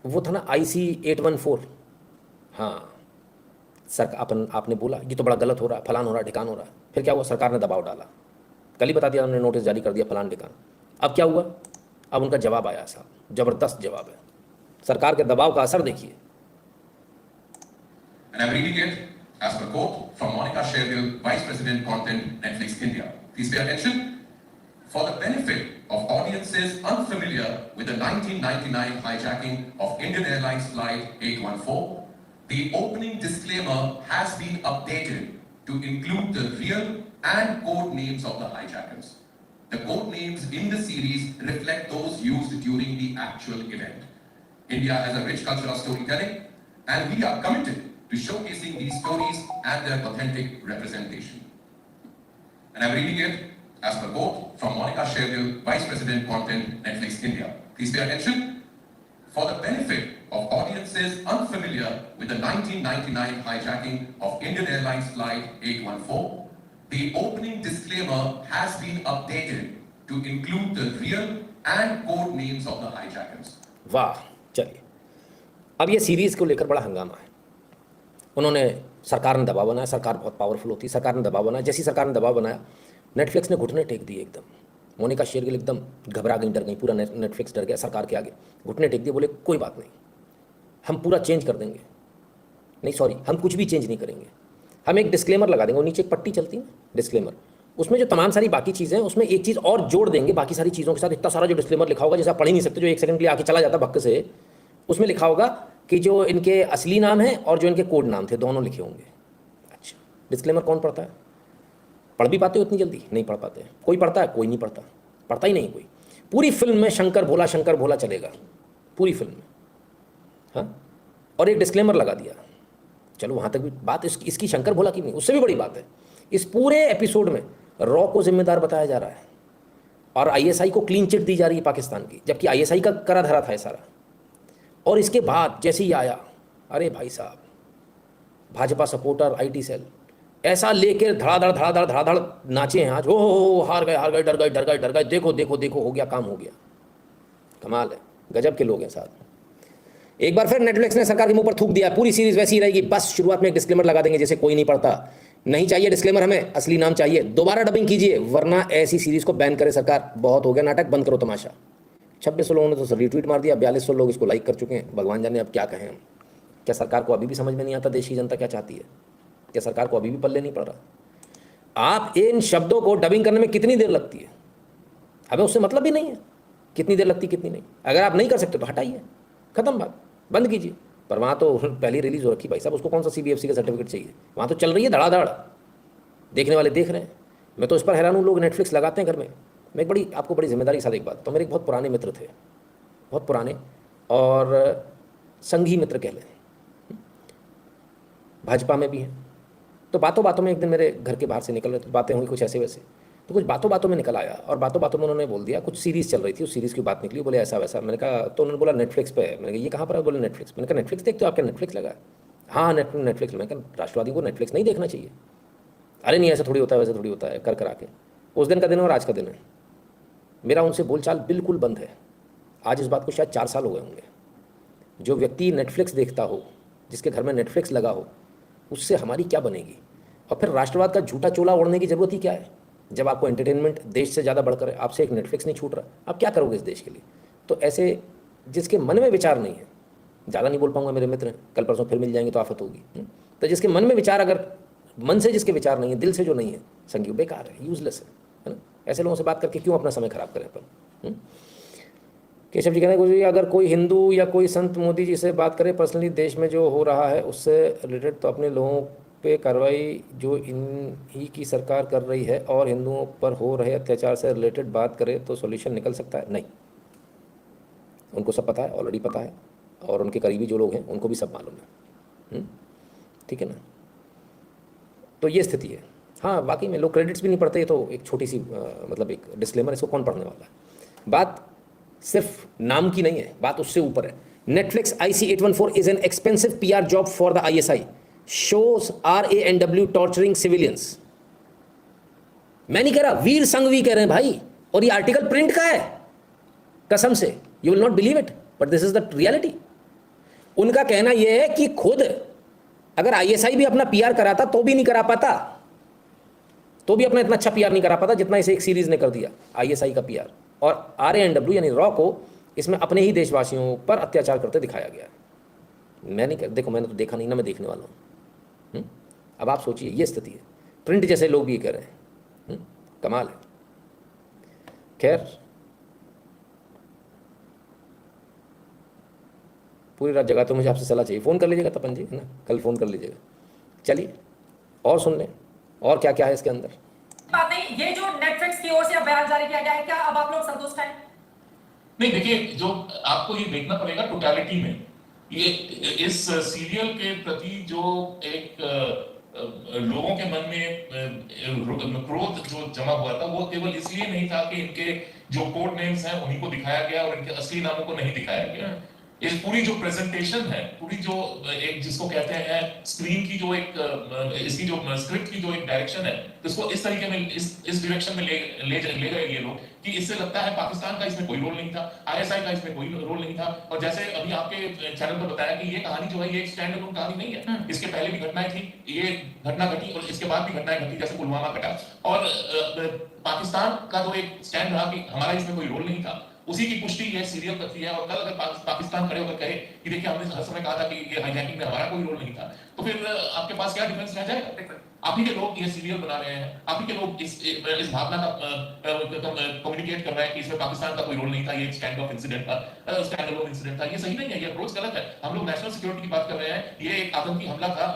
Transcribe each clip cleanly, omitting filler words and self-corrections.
वो था ना IC-814। हाँ, सर आपने बोला ये तो बड़ा गलत हो रहा है, फलान हो रहा है, ढिकान हो रहा है। फिर क्या हुआ, सरकार ने दबाव डाला, कल ही बता दिया उन्होंने, नोटिस जारी कर दिया फलान ढिकान। अब क्या हुआ, अब उनका जवाब आया साहब, जबरदस्त जवाब है। सरकार के दबाव का असर देखिए। And I'm reading it as per quote from Monica Shergill, Vice President Content, Netflix India. Please pay attention. For the benefit of audiences unfamiliar with the 1999 hijacking of Indian Airlines Flight 814, the opening disclaimer has been updated to include the real and code names of the hijackers. The code names in the series reflect those used during the actual event. India has a rich culture of storytelling, and we are committed to showcasing these stories and their authentic representation. And I'm reading it as per quote from Monica Shergill, Vice President Content, Netflix India. Please pay attention. For the benefit of audiences unfamiliar with the 1999 hijacking of Indian Airlines Flight 814, the opening disclaimer has been updated to include the real and code names of the hijackers. वाह, चलिए, अब ये series को लेकर बड़ा हंगामा है। उन्होंने, सरकार ने दबाव बनाया, सरकार बहुत पावरफुल होती है, सरकार ने दबाव बनाया, जैसी सरकार ने दबाव बनाया नेटफ्लिक्स ने घुटने टेक दिए एकदम। मोनिका शेरगिल एकदम घबरा गई, डर गई, पूरा नेटफ्लिक्स डर गया सरकार के आगे, घुटने टेक दिए, बोले कोई बात नहीं, हम पूरा चेंज कर देंगे, नहीं सॉरी, हम कुछ भी चेंज नहीं करेंगे, हम एक डिस्क्लेमर लगा देंगे, और नीचे एक पट्टी चलती है डिस्क्लेमर, उसमें जो तमाम सारी बाकी चीज़ें हैं उसमें एक चीज़ और जोड़ देंगे बाकी सारी चीज़ों के साथ। इतना सारा जो डिस्क्लेमर लिखा होगा जैसे आप पढ़ ही नहीं सकते, जो एक सेकंड के लिए आके चला जाता भक्क से, उसमें लिखा होगा कि जो इनके असली नाम है और जो इनके कोड नाम थे दोनों लिखे होंगे। अच्छा, डिस्क्लेमर कौन पढ़ता है? पढ़ भी पाते हो इतनी जल्दी? नहीं पढ़ पाते। कोई पढ़ता है? कोई नहीं पढ़ता, पढ़ता ही नहीं कोई। पूरी फिल्म में शंकर भोला चलेगा, पूरी फिल्म में। हाँ, और एक डिस्क्लेमर लगा दिया, चलो वहाँ तक भी बात इसकी शंकर भोला की नहीं, उससे भी बड़ी बात है, इस पूरे एपिसोड में रॉ को जिम्मेदार बताया जा रहा है और ISI को क्लीन चिट दी जा रही है पाकिस्तान की, जबकि ISI का करा धरा था सारा। और इसके बाद जैसे ही आया, अरे भाई साहब, भाजपा सपोर्टर IT सेल ऐसा लेकर धड़ाधड़ नाचे हैं आज, हो हार गए, डर गए, देखो हो गया, काम हो गया। कमाल है, गजब के लोग हैं साहब। एक बार फिर नेटफ्लिक्स ने सरकार के मुंह पर थूक दिया, पूरी सीरीज वैसी ही रहेगी, बस शुरुआत में एक डिस्क्लेमर लगा देंगे जैसे कोई नहीं पढ़ता। नहीं चाहिए डिस्क्लेमर, हमें असली नाम चाहिए, दोबारा डबिंग कीजिए वरना ऐसी सीरीज को बैन करे सरकार। बहुत हो गया नाटक, बंद करो तमाशा। 2600 लोगों ने तो रिट्वीट मार दिया, 4200 लोग इसको लाइक कर चुके हैं। भगवान जाने अब क्या कहें हम। क्या सरकार को अभी भी समझ में नहीं आता देश की जनता क्या चाहती है? क्या सरकार को अभी भी पल्ले नहीं पड़ रहा? आप इन शब्दों को डबिंग करने में कितनी देर लगती है, हमें उससे मतलब भी नहीं है कितनी देर लगती कितनी नहीं। अगर आप नहीं कर सकते तो हटाइए, खत्म बात, बंद कीजिए। पर वहाँ तो पहली रिलीज हो रखी भाई साहब, उसको कौन सा CBFC का सर्टिफिकेट चाहिए? वहाँ तो चल रही है धड़ाधड़, देखने वाले देख रहे हैं। मैं तो इस पर हैरान हूँ, लोग नेटफ्लिक्स लगाते हैं घर में। मैं एक आपको बड़ी जिम्मेदारी के साथ एक बात, तो मेरे एक बहुत पुराने मित्र थे, बहुत पुराने और संघी मित्र कह लें, भाजपा में भी हैं। तो बातों में एक दिन मेरे घर के बाहर से निकल रहे थे, बातें हुई कुछ ऐसे वैसे, तो कुछ बातों में निकल आया और बातों में उन्होंने बोल दिया, कुछ सीरीज़ चल रही थी, उस सीरीज़ की बात निकली, बोले ऐसा वैसा। मैंने कहा, तो उन्होंने बोला नेटफ्लिक्स पे है। मैंने कहा ये कहाँ पर है? बोले नेटफ्लिक्स। मैंने कहा नेटफ्लिक्स देखते हो? आपके नेटफ्लिक्स लगा है? हाँ नेटफ्लिक्स। मैंने कहा राष्ट्रवादी को नेटफ्लिक्स नहीं देखना चाहिए। अरे नहीं, ऐसा थोड़ी होता है, वैसे थोड़ी होता है, कर आके। उस दिन का दिन और आज का दिन है, मेरा उनसे बोलचाल बिल्कुल बंद है। आज इस बात को शायद 4 साल हो गए होंगे। जो व्यक्ति नेटफ्लिक्स देखता हो, जिसके घर में नेटफ्लिक्स लगा हो, उससे हमारी क्या बनेगी? और फिर राष्ट्रवाद का झूठा चोला ओढ़ने की ज़रूरत ही क्या है? जब आपको एंटरटेनमेंट देश से ज़्यादा बढ़कर है, आपसे एक नेटफ्लिक्स नहीं छूट रहा, आप क्या करोगे इस देश के लिए? तो ऐसे जिसके मन में विचार नहीं है, ज़्यादा नहीं बोल पाऊंगा, मेरे मित्र हैं, कल परसों फिर मिल जाएंगे तो आफत होगी। तो जिसके मन में विचार, अगर मन से जिसके विचार नहीं है, दिल से जो नहीं है, संगी बेकार है, यूजलेस है ना। ऐसे लोगों से बात करके क्यों अपना समय खराब करें अपन? केशव जी कहते हैं, अगर कोई हिंदू या कोई संत मोदी जी से बात करे पर्सनली देश में जो हो रहा है उससे रिलेटेड, तो अपने लोगों पे कार्रवाई जो इन ही की सरकार कर रही है और हिंदुओं पर हो रहे अत्याचार से रिलेटेड बात करे तो सॉल्यूशन निकल सकता है? नहीं, उनको सब पता है, ऑलरेडी पता है, और उनके करीबी जो लोग हैं उनको भी सब मालूम है। ठीक है ना। तो ये स्थिति है। हाँ, वाकई में लोग क्रेडिट्स भी नहीं पढ़ते, ये तो एक छोटी सी मतलब एक डिस्क्लेमर, इसको कौन पढ़ने वाला है। बात सिर्फ नाम की नहीं है, बात उससे ऊपर है। Netflix IC-814 is an expensive PR job for the ISI, shows RANW torturing civilians. मैं नहीं कह रहा, वीर संघवी कह रहे हैं भाई, और ये आर्टिकल प्रिंट का है, कसम से, you will not believe it, but this is the reality. उनका कहना यह है कि खुद अगर आईएसआई भी अपना पीआर कराता तो भी नहीं करा पाता, तो भी अपना इतना अच्छा पीआर नहीं करा पाता जितना इसे एक सीरीज ने कर दिया आईएसआई का पीआर। और आरएएनडब्ल्यू यानी रॉ को इसमें अपने ही देशवासियों पर अत्याचार करते दिखाया गया। मैं नहीं देखो, मैंने तो देखा नहीं ना, मैं देखने वाला हूँ। अब आप सोचिए, ये स्थिति है। प्रिंट जैसे लोग भी ये कह रहे हैं। कमाल है। खैर, पूरी रात जगह तो मुझे आपसे सलाह चाहिए। फ़ोन कर लीजिएगा तपन जी, है ना, कल फ़ोन कर लीजिएगा। चलिए और सुन लें और क्या क्या है इसके अंदर। बात नहीं, ये जो नेटफ्लिक्स की ओर से अब बयान जारी किया गया है, क्या अब आप लोग संतुष्ट हैं? नहीं, देखिए, जो आपको ये देखना पड़ेगा टोटलिटी में, ये इस सीरियल के प्रति जो एक लोगों के मन में क्रोध जो जमा हुआ था, वो केवल इसलिए नहीं था कि इनके जो कोड नेम्स हैं उन्हीं को दिखाया गया और इनके असली नामों को नहीं दिखाया गया। इस पूरी जो प्रेजेंटेशन है, पूरी जो एक जिसको कहते हैं स्क्रीन की जो एक इसकी जो स्क्रिप्ट की जो एक डायरेक्शन है, इसको इस तरीके में इस डायरेक्शन में ले गए ये लोग कि इससे लगता है पाकिस्तान का इसमें कोई रोल नहीं था, आईएसआई का इसमें कोई रोल नहीं था। और जैसे अभी आपके चैनल पर बताया कि ये कहानी जो है ये एक स्टैंड अलोन कहानी नहीं है, इसके पहले भी घटनाएं थी, ये घटना घटी और इसके बाद भी घटनाएं घटी, जैसे पुलवामा घटा। और पाकिस्तान का जो एक स्टैंड रहा कि हमारा इसमें कोई रोल नहीं था, उसी की पुष्टि ये सीरियल करती है। और कल अगर पाकिस्तान खड़े होकर कहे कि देखिए हमने हर समय कहा था कि ये हाईजैकिंग में हमारा कोई रोल नहीं था, तो फिर आपके पास क्या डिफेंस रह जाएगा? आप ही के लोग ये सीरियल बना रहे हैं, आप ही के लोग इस भावना का कम्युनिकेट कर रहे हैं कि इसमें पाकिस्तान का कोई रोल नहीं था, ये एक स्टैंड ऑफ इंसिडेंट था, स्टैंड अलोन इंसिडेंट था। ये सही नहीं है, ये अप्रोच गलत है। हम लोग नेशनल सिक्योरिटी की बात कर रहे हैं, ये एक आतंकी हमला था,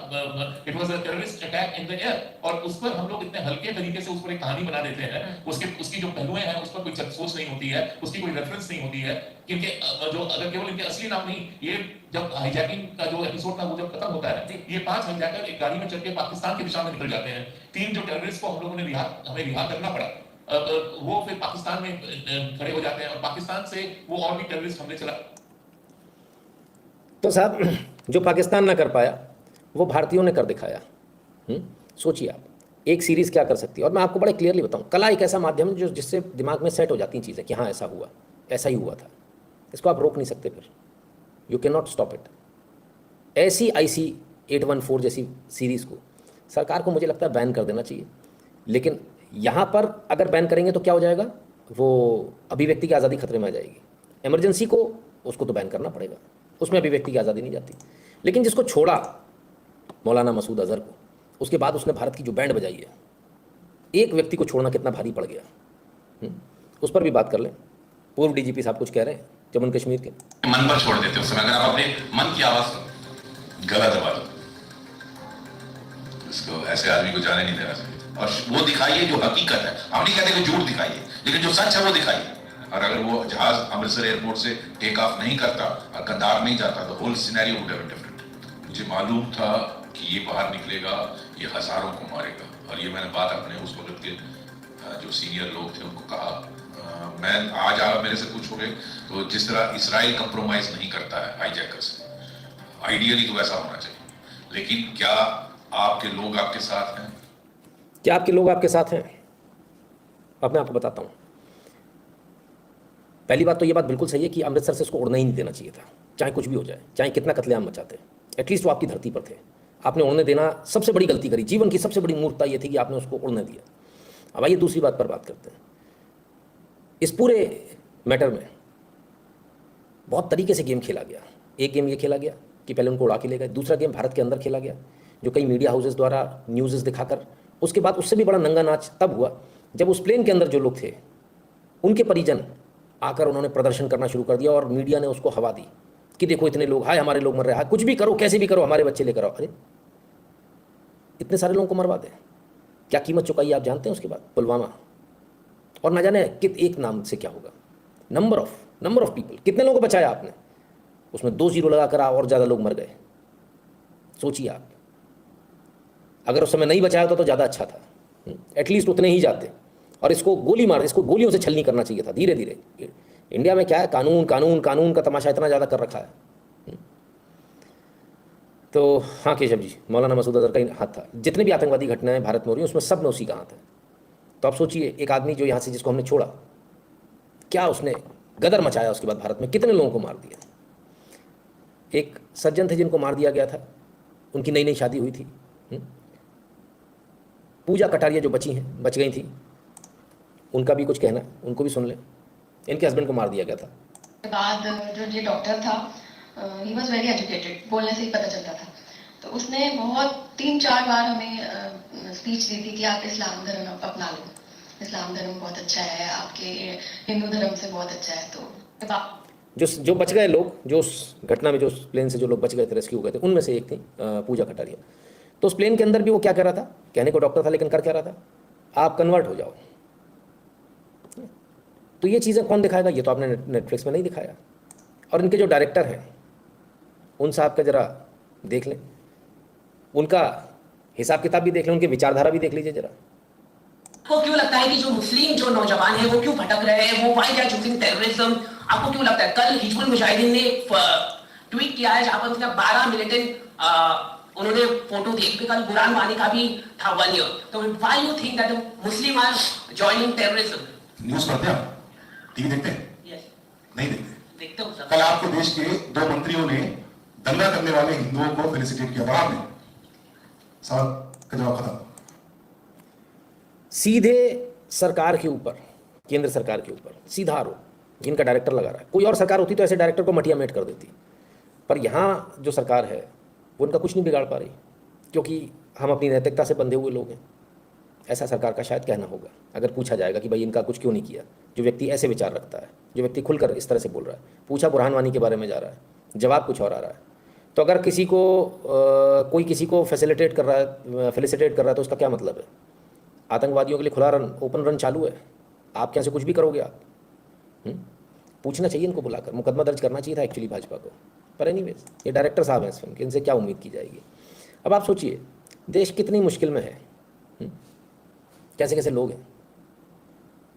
it was a terrorist attack in the air, और उस पर हम लोग इतने हल्के तरीके से उस पर एक कहानी बना देते हैं, उसकी जो पहलुएं हैं उस पर कोई सोच नहीं होती है, उसकी कोई रेफरेंस नहीं होती है, क्योंकि जो अगर केवल इनके असली नाम नहीं, ये जब हाईजैकिंग का जो एपिसोड था वो जब खत्म होता है, ये 5 हाईजैकर एक गाड़ी में चढ़ के पाकिस्तान की दिशा में निकल जाते हैं। 3 जो टेररिस्ट को हम लोगों ने हमें रिहा करना पड़ा, वो फिर पाकिस्तान में खड़े हो जाते हैं और पाकिस्तान से वो और भी टेररिस्ट हमले चला। तो साहब, जो पाकिस्तान ना कर पाया वो भारतीयों ने कर दिखाया। सोचिए आप, एक सीरीज़ क्या कर सकती है। और मैं आपको बड़े क्लियरली बताऊं, कला एक ऐसा माध्यम है जो जिससे दिमाग में सेट हो जाती हैं चीज़ें कि हाँ ऐसा हुआ, ऐसा ही हुआ था, इसको आप रोक नहीं सकते, फिर you can not stop it. ऐसी IC 814 जैसी सीरीज़ को सरकार को मुझे लगता है बैन कर देना चाहिए। लेकिन यहाँ पर अगर बैन करेंगे तो क्या हो जाएगा, वो अभिव्यक्ति की आज़ादी खतरे में आ जाएगी। इमरजेंसी को उसको तो बैन करना पड़ेगा, उसमें अभिव्यक्ति की आज़ादी नहीं जाती। लेकिन जिसको छोड़ा मौलाना मसूद अजहर को, उसके बाद उसने भारत की जो बैंड बजाई है, एक व्यक्ति को छोड़ना कितना भारी पड़ गया, उस पर भी बात कर लें। पूर्व DGP साहब कुछ कह रहे हैं जम्मू कश्मीर के। मन पर छोड़ देते उस समय, अगर आप अपने मन की आवाज गलत दबा दो, इसको ऐसे आदमी को जाने नहीं देना चाहिए। और वो दिखाइए जो हकीकत है, हम नहीं कहते कि झूठ दिखाइए, लेकिन जो सच है वो दिखाइए। और अगर वो जहाज अमृतसर एयरपोर्ट से टेक ऑफ नहीं करता और कतार नहीं जाता तो whole scenario would have been different. मुझे मालूम था कि ये बाहर निकलेगा, ये हजारों को मारेगा। और ये मैंने बात अपने उस वक्त के जो सीनियर लोग थे उनको कहा। मैं आज आप मेरे से पूछोगे तो जिस तरह इसराइल कंप्रोमाइज नहीं करता है हाईजैकर से, आइडियली तो वैसा होना चाहिए। लेकिन क्या आपके लोग आपके साथ हैं? क्या आपके लोग आपके साथ हैं? अब मैं आपको बताता हूँ। पहली बात तो ये बात बिल्कुल सही है कि अमृतसर से उसको उड़ना ही नहीं देना चाहिए था, चाहे कुछ भी हो जाए, चाहे कितना कत्लेआम मचाते। एटलीस्ट वो आपकी धरती पर थे, आपने उड़ने देना सबसे बड़ी गलती करी। जीवन की सबसे बड़ी मूर्खता ये थी कि आपने उसको उड़ने दिया। अब आइए दूसरी बात पर बात करते हैं। इस पूरे मैटर में बहुत तरीके से गेम खेला गया। एक गेम ये खेला गया कि पहले उनको उड़ा के ले गए, दूसरा गेम भारत के अंदर खेला गया जो कई मीडिया हाउसेस द्वारा न्यूज़ दिखाकर, उसके बाद उससे भी बड़ा नंगा नाच तब हुआ जब उस प्लेन के अंदर जो लोग थे उनके परिजन आकर उन्होंने प्रदर्शन करना शुरू कर दिया और मीडिया ने उसको हवा दी कि देखो इतने लोग, हाय हमारे लोग मर रहे हैं, कुछ भी करो कैसे भी करो, हमारे बच्चे लेकर आओ। अरे इतने सारे लोगों को मरवा दें, क्या कीमत चुकाई आप जानते हैं उसके बाद? पुलवामा। और ना जाने कि एक नाम से क्या होगा, नंबर ऑफ पीपल, कितने लोगों को बचाया आपने? उसमें 2 जीरो लगाकर और ज़्यादा लोग मर गए। सोचिए आप, अगर उस समय नहीं बचाया होता तो ज़्यादा अच्छा था, एटलीस्ट उतने ही जाते। और इसको इसको गोलियों से छलनी करना चाहिए था धीरे धीरे। इंडिया में क्या है, कानून कानून कानून का तमाशा इतना ज़्यादा कर रखा है। तो हाँ केशव जी, मौलाना मसूद अजहर का ही हाथ था। जितने भी आतंकवादी घटनाएं भारत में हो रही हैं उसमें सब में उसी का हाथ है। तो आप सोचिए, एक आदमी जो यहाँ से जिसको हमने छोड़ा, क्या उसने गदर मचाया उसके बाद भारत में, कितने लोगों को मार दिया। एक सज्जन थे जिनको मार दिया गया था, उनकी नई नई शादी हुई थी। पूजा कटारिया जो बच गई थी, उनका भी कुछ कहना, उनको भी सुन लें। इनके हस्बैंड को मार दिया गया था। के बाद जो ये डॉक्टर था, ही वॉज वेरी एजुकेटेड, बोलने से ही पता चलता था। तो उसने बहुत 3-4 बार हमें स्पीच दी थी कि आप इस्लाम धर्म अपना लो, इस्लाम धर्म बहुत अच्छा है, आपके हिंदू धर्म से बहुत अच्छा है। तो जो बच गए लोग, जो उस घटना में, जो उस प्लेन से जो लोग बच गए थे, रेस्क्यू हो गए थे, उनमें से एक थी पूजा कटारिया। तो उस प्लेन के अंदर भी वो क्या कह रहा था, कहने को डॉक्टर था लेकिन कर क्या रहा था, आप कन्वर्ट हो जाओ। तो ये चीज़ें कौन दिखाएगा, ये तो आपने नेटफ्लिक्स में नहीं दिखाया। और इनके जो डायरेक्टर हैं उन साहब का ज़रा देख लें, उनका हिसाब किताब भी देख लें, उनकी विचारधारा भी देख लीजिए ज़रा। आपको क्यों लगता है कि जो मुस्लिम जो नौजवान है वो क्यों भटक रहे हैं, वो why they are choosing terrorism? आपको क्यों लगता है? कल हिजबुल मुजाहिदीन ने एक ट्वीट किया है जहां पर उसने 12 मिलिटेंट उन्होंने फोटो दी, कल कुरान वानी का भी था 1 ईयर। तो why you think that Muslim are joining terrorism? News पढ़ते हैं आप? टीवी देखते हैं? यस, नहीं देखते। देखते हो सब। कल आपके देश के 2 मंत्रियों ने दंगा करने वाले हिंदुओं को फेलिसिटेट किया। बड़ा आपने सवाल का जवाब खत्म। सीधे सरकार के ऊपर, केंद्र सरकार के ऊपर सीधा आरोप, जिनका डायरेक्टर लगा रहा है। कोई और सरकार होती तो ऐसे डायरेक्टर को मटिया मेट कर देती, पर यहाँ जो सरकार है वो उनका कुछ नहीं बिगाड़ पा रही, क्योंकि हम अपनी नैतिकता से बंधे हुए लोग हैं। ऐसा सरकार का शायद कहना होगा अगर पूछा जाएगा कि भाई इनका कुछ क्यों नहीं किया। जो व्यक्ति ऐसे विचार रखता है, जो व्यक्ति खुलकर इस तरह से बोल रहा है, पूछा बुरहान वानी के बारे में जा रहा है, जवाब कुछ और आ रहा है। तो अगर किसी को कोई किसी को फेलिसिटेट कर रहा है तो उसका क्या मतलब है? आतंकवादियों के लिए खुला रन, ओपन रन चालू है, आप क्या से कुछ भी करोगे आप? पूछना चाहिए इनको बुलाकर, मुकदमा दर्ज करना चाहिए था एक्चुअली भाजपा को। पर एनीवेज, ये डायरेक्टर साहब हैं इस फिल्म के, इनसे क्या उम्मीद की जाएगी? अब आप सोचिए देश कितनी मुश्किल में है, कैसे कैसे लोग हैं।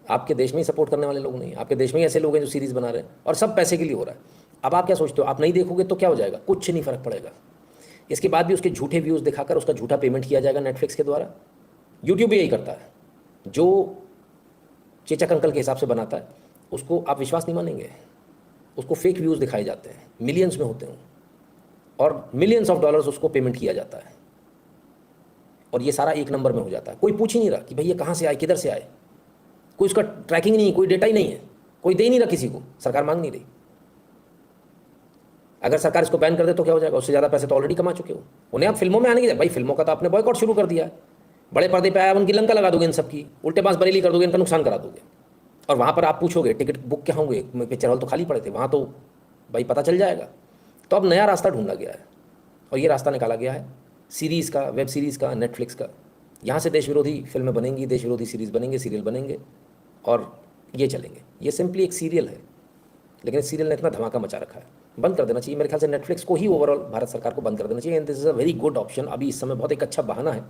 आपके देश में ही सपोर्ट करने वाले लोग नहीं, आपके देश में ही ऐसे लोग हैं जो सीरीज़ बना रहे हैं, और सब पैसे के लिए हो रहा है। अब आप क्या सोचते हो, आप नहीं देखोगे तो क्या हो जाएगा? कुछ नहीं फ़र्क पड़ेगा। इसके बाद भी उसके झूठे व्यूज़ दिखाकर उसका झूठा पेमेंट किया जाएगा नेटफ्लिक्स के द्वारा। यूट्यूब भी यही करता है, जो चेचक अंकल के हिसाब से बनाता है उसको आप विश्वास नहीं मानेंगे। उसको फेक व्यूज़ दिखाए जाते हैं, मिलियंस में होते हैं, और मिलियंस ऑफ डॉलर्स उसको पेमेंट किया जाता है, और ये सारा 1 नंबर में हो जाता है। कोई पूछ ही नहीं रहा कि भाई ये कहाँ से आए, किधर से आए, कोई उसका ट्रैकिंग नहीं, कोई डेटा ही नहीं है, कोई दे ही नहीं रहा किसी को, सरकार मांग नहीं रही। अगर सरकार इसको बैन कर दे तो क्या हो जाएगा? उससे ज़्यादा पैसे तो ऑलरेडी कमा चुके हो। उन्हें आप फिल्मों में आने की, भाई फिल्मों का तो आपने बॉयकॉट शुरू कर दिया है, बड़े पर्दे पे आया उनकी लंका लगा दोगे, इन सबकी उल्टे बांस बरेली कर दोगे, इनका नुकसान करा दोगे। और वहाँ पर आप पूछोगे टिकट बुक क्या होंगे, पिक्चर हॉल तो खाली पड़े थे, वहाँ तो भाई पता चल जाएगा। तो अब नया रास्ता ढूंढा गया है, और ये रास्ता निकाला गया है सीरीज़ का, वेब सीरीज़ का, नेटफ्लिक्स का। यहाँ से देश विरोधी फिल्में बनेंगी, देश विरोधी सीरीज़ बनेंगे, सीरियल बनेंगे, और ये चलेंगे। ये सिंपली एक सीरियल है, लेकिन इस सीरियल ने इतना धमाका मचा रखा है, बंद कर देना चाहिए मेरे ख्याल से। नेटफ्लिक्स को ही ओवरऑल भारत सरकार को बंद कर देना चाहिए। And this is a very good option. अभी इस समय बहुत एक अच्छा बहाना है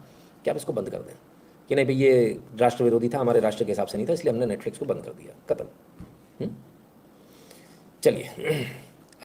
कि आप इसको बंद कर दें, कि नहीं भाई ये राष्ट्र विरोधी था, हमारे राष्ट्र के हिसाब से नहीं था, इसलिए हमने नेटफ्लिक्स को बंद कर दिया, खत्म। चलिए